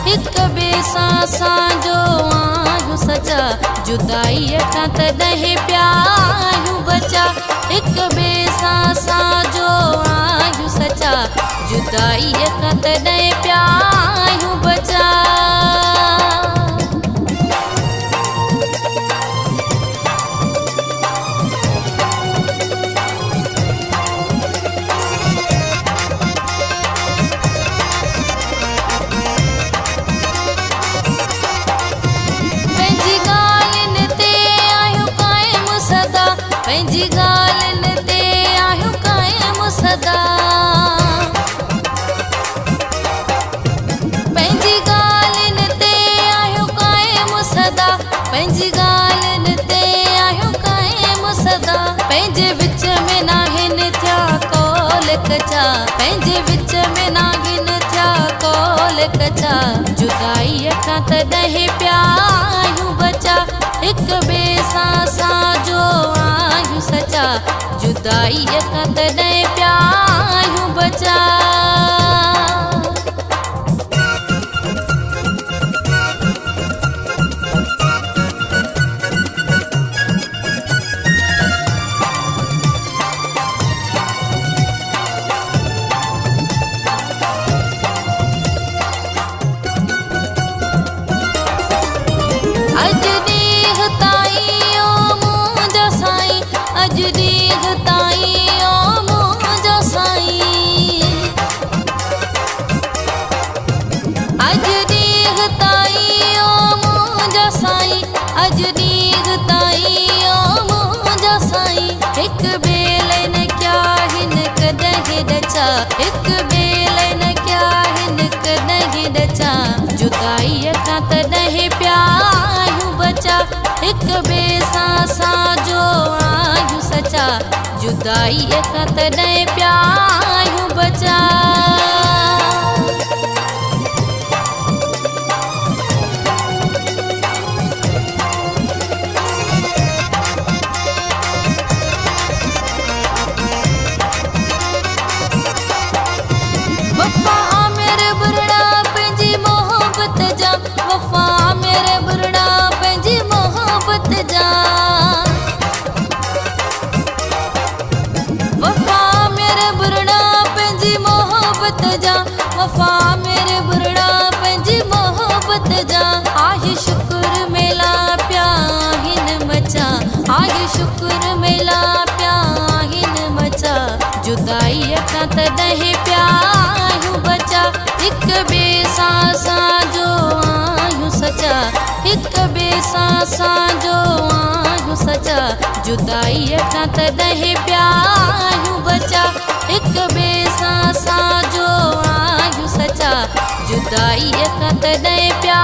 हिक ॿिए सां असांजो आहियूं सचा जुदाईअ खां तॾहिं पिया आहियूं बचा हिक ॿिए सां असांजो आहियूं सचा जुदाईअ खां तॾहिं पिया आहियूं बचा पंहिंजी ॻाल्हियुनि ते आहियूं क़ाइम सदा पंहिंजी ॻाल्हियुनि ते आहियूं क़ाइम सदा पंहिंजी ॻाल्हियुनि ते आहियूं क़ाइम सदा पंहिंजे विच में नाहिनि थिया कौल कचा पंहिंजे विच में नाहिनि थिया कौल कचा जुदाईअ खां तॾहिं पिया आहियूं बचा हिक ॿिए सां असांजो आहियूं सचा जुदाईअ खां तॾहिं पिया आहियूं बचा अॼु ॾींहं ताईं ओ मुंहिंजो साईं अॼु ॾींहं ताईं ओ मुंहिंजो साईं अॼु ॾींहं ताईं ओ मुंहिंजो साईं हिक ॿिए लाइ न कया हिन कॾहिं ॾचा हिक ॿिए लाइ न कया हिन कॾहिं ॾचा जुदाईअ खां तॾहिं पिया आहियूं बचा हिक ॿिए सां असांजो आहियूं सचा जुदाईअ खां तॾहिं पिया आहियूं बचा वफ़ा मेरे बुरड़ा पंहिंजी मोहब्बत जा वफ़ा मेरे बुरड़ा पंहिंजी मोहब्बत जा वफ़ा मेरे बुरड़ा पंहिंजी मोहब्बत जा वफ़ा मेरे बुरड़ा पंहिंजी मोहब्बत जा आहे शुक्र मेला पिया हिन मचा आहे शुक्र मेला पिया हिन मचा जुदाईअ खां तॾहिं पिया आहियूं बचा हिक ॿिए सां असांजो आहियूं सचा हिक ॿिए सां असांजो आहियूं सचा जुदाईअ खां तॾहिं पिया आहियूं बचा हिक ॿिए सां असांजो आहियूं सचा जुदाईअ खां तॾहिं पिया